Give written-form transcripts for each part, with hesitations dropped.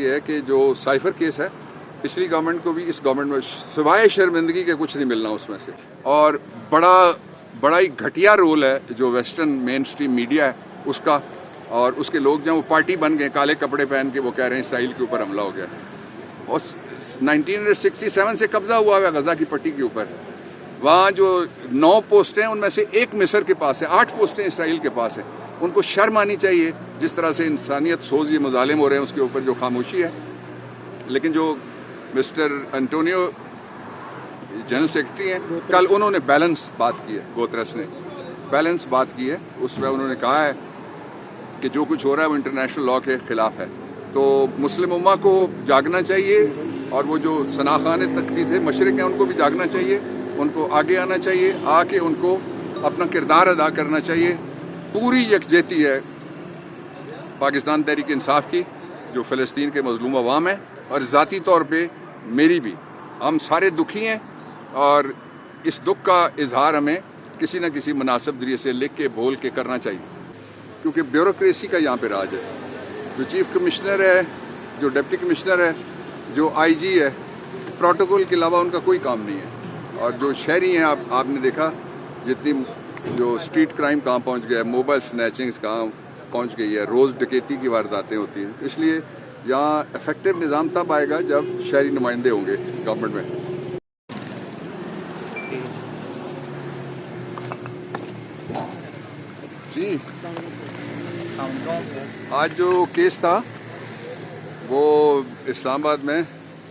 یہ ہے کہ جو سائفر کیس ہے پچھلی گورنمنٹ کو بھی اس گورنمنٹ میں سوائے شرمندگی کے کچھ نہیں ملنا اس میں سے، اور بڑا ہی گھٹیا رول ہے جو ویسٹرن مین سٹریم میڈیا ہے اس کا، اور اس کے لوگ جو وہ پارٹی بن گئے کالے کپڑے پہن کے، وہ کہہ رہے ہیں اسرائیل کے اوپر حملہ ہو گیا، اور 1967 سے قبضہ ہوا ہے غزہ کی پٹی کے اوپر، وہاں جو 9 پوسٹیں ان میں سے 1 مصر کے پاس ہے، 8 پوسٹیں اسرائیل کے پاس ہیں، ان کو شرم آنی چاہیے جس طرح سے انسانیت سوز یہ مظالم ہو رہے ہیں اس کے اوپر جو خاموشی ہے۔ لیکن جو مسٹر انٹونیو جنرل سیکرٹری ہیں، کل انہوں نے بیلنس بات کی ہے، گوترس نے بیلنس بات کی ہے، اس میں انہوں نے کہا ہے کہ جو کچھ ہو رہا ہے وہ انٹرنیشنل لاء کے خلاف ہے، تو مسلم امہ کو جاگنا چاہیے، اور وہ جو سناخان تقلید ہے مشرق ہیں ان کو بھی جاگنا چاہیے، ان کو آگے آنا چاہیے، آ کے ان کو اپنا کردار ادا کرنا چاہیے۔ پوری یکجہتی ہے پاکستان تحریک انصاف کی جو فلسطین کے مظلوم عوام ہیں، اور ذاتی طور پہ میری بھی، ہم سارے دکھی ہیں، اور اس دکھ کا اظہار ہمیں کسی نہ کسی مناسب ذریعے سے لکھ کے بول کے کرنا چاہیے، کیونکہ بیوروکریسی کا یہاں پہ راج ہے۔ جو چیف کمشنر ہے، جو ڈپٹی کمشنر ہے، جو آئی جی ہے، پروٹوکول کے علاوہ ان کا کوئی کام نہیں ہے، اور جو شہری ہیں آپ نے دیکھا جتنی جو اسٹریٹ کرائم کہاں پہنچ گیا ہے، موبائل سنیچنگز کہاں پہنچ گئی ہے، روز ڈکیتی کی وارداتیں ہوتی ہیں، اس لیے یہاں افیکٹو نظام تب آئے گا جب شہری نمائندے ہوں گے گورنمنٹ میں۔ جی آج جو کیس تھا وہ اسلام آباد میں،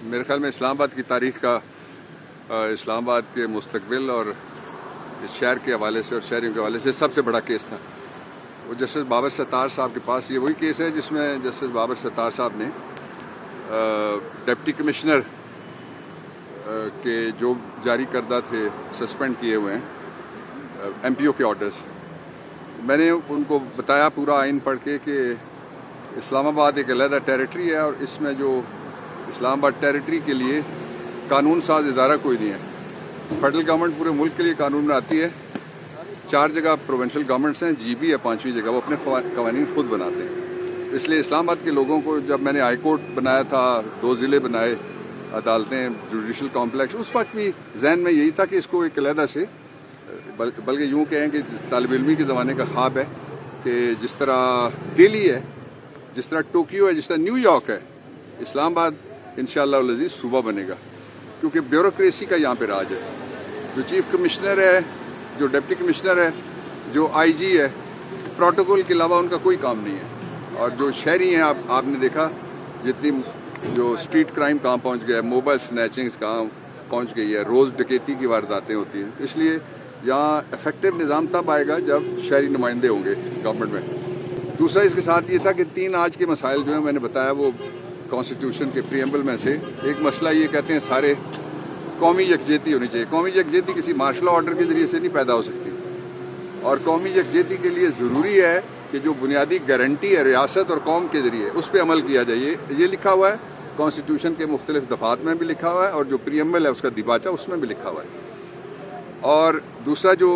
میرے خیال میں اسلام آباد کی تاریخ کا، اسلام آباد کے مستقبل اور اس شہر کے حوالے سے اور شہریوں کے حوالے سے سب سے بڑا کیس تھا۔ وہ جسٹس بابر ستار صاحب کے پاس یہ وہی کیس ہے جس میں جسٹس بابر ستار صاحب نے ڈپٹی کمشنر کے جو جاری کردہ تھے، سسپینڈ کیے ہوئے ہیں ایم پی او کے آرڈرز، میں نے ان کو بتایا پورا آئین پڑھ کے کہ اسلام آباد ایک علیحدہ ٹیریٹری ہے، اور اس میں جو اسلام آباد ٹیریٹری کے لیے قانون ساز ادارہ کوئی نہیں ہے۔ فیڈرل گورنمنٹ پورے ملک کے لیے قانون بناتی ہے، 4 جگہ پروونشل گورنمنٹس ہیں، جی بی ہے 5ویں جگہ، وہ اپنے قوانین خود بناتے ہیں۔ اس لیے اسلام آباد کے لوگوں کو جب میں نے ہائی کورٹ بنایا تھا، 2 ضلع بنائے، عدالتیں، جوڈیشل کمپلیکس، اس وقت بھی ذہن میں یہی تھا کہ اس کو ایک علیحدہ سے، بلکہ یوں کہیں کہ طالب علمی کے زمانے کا خواب ہے کہ جس طرح دہلی ہے، جس طرح ٹوکیو ہے، جس طرح نیو یارک ہے، اسلام آباد انشاءاللہ العزیز صوبہ بنے گا، کیونکہ بیوروکریسی کا یہاں پہ راج ہے۔ جو چیف کمشنر ہے، جو ڈپٹی کمشنر ہے، جو آئی جی ہے، پروٹوکول کے علاوہ ان کا کوئی کام نہیں ہے، اور جو شہری ہیں آپ نے دیکھا جتنی جو اسٹریٹ کرائم کہاں پہنچ گیا ہے، موبائل سنیچنگز کہاں پہنچ گئی ہے، روز ڈکیتی کی وارداتیں ہوتی ہیں، اس لیے یہاں افیکٹو نظام تب آئے گا جب شہری نمائندے ہوں گے گورنمنٹ میں۔ دوسرا اس کے ساتھ یہ تھا کہ 3 آج کے مسائل جو ہیں میں نے بتایا وہ کانسٹیٹیوشن کے پریمبل میں سے ایک مسئلہ یہ کہتے ہیں سارے قومی یکجہتی ہونی چاہیے۔ قومی یکجہتی کسی مارشل آرڈر کے ذریعے سے نہیں پیدا ہو سکتی، اور قومی یکجہتی کے لیے ضروری ہے کہ جو بنیادی گارنٹی ہے ریاست اور قوم کے ذریعے اس پہ عمل کیا جائے۔ یہ لکھا ہوا ہے کانسٹیٹیوشن کے مختلف دفعات میں بھی لکھا ہوا ہے، اور جو پریمبل ہے اس کا دیباچہ اس میں بھی لکھا ہوا ہے۔ اور دوسرا جو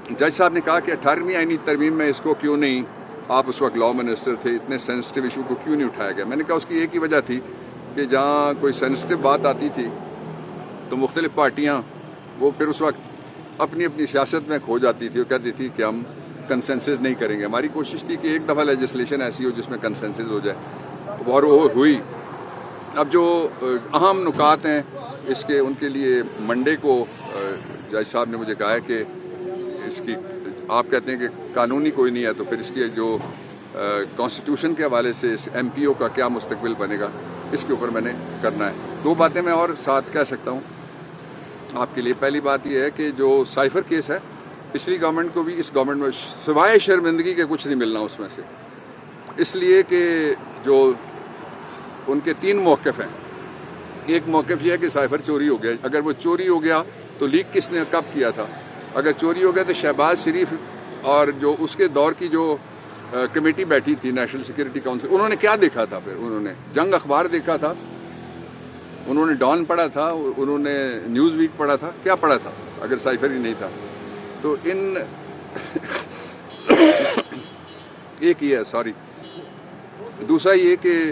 جج صاحب نے کہا کہ 18ویں آئینی ترمیم میں اس کو کیوں نہیں، آپ اس وقت لاء منسٹر تھے، اتنے سینسٹیو ایشو کو کیوں نہیں اٹھایا گیا؟ میں نے کہا اس کی ایک ہی وجہ تھی کہ جہاں کوئی سینسٹیو بات آتی تھی تو مختلف پارٹیاں وہ پھر اس وقت اپنی اپنی سیاست میں کھو جاتی تھی، وہ کہتی تھی کہ ہم کنسنسس نہیں کریں گے۔ ہماری کوشش تھی کہ ایک دفعہ لیجسلیشن ایسی ہو جس میں کنسنسس ہو جائے، اور وہ ہوئی۔ اب جو اہم نکات ہیں اس کے، ان کے لیے منڈے کو جج صاحب نے مجھے کہا ہے کہ اس کی، آپ کہتے ہیں کہ قانونی کوئی نہیں ہے، تو پھر اس کی جو کانسٹیٹیوشن کے حوالے سے اس ایم پی او کا کیا مستقبل بنے گا، اس کے اوپر میں نے کرنا ہے۔ 2 باتیں میں اور ساتھ کہہ سکتا ہوں آپ کے لیے۔ پہلی بات یہ ہے کہ جو سائفر کیس ہے پچھلی گورنمنٹ کو بھی اس گورنمنٹ میں سوائے شرمندگی کے کچھ نہیں ملنا اس میں سے، اس لیے کہ جو ان کے 3 موقف ہیں۔ ایک موقف یہ ہے کہ سائفر چوری ہو گیا، اگر وہ چوری ہو گیا تو لیک کس نے کب کیا تھا؟ اگر چوری ہو گیا تو شہباز شریف اور جو اس کے دور کی جو کمیٹی بیٹھی تھی نیشنل سیکورٹی کونسل، انہوں نے کیا دیکھا تھا؟ پھر انہوں نے جنگ اخبار دیکھا تھا، انہوں نے ڈان پڑھا تھا، انہوں نے نیوز ویک پڑھا تھا، کیا پڑھا تھا اگر سائفر ہی نہیں تھا؟ تو ان ایک یہ ہے، سوری۔ دوسرا یہ کہ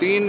3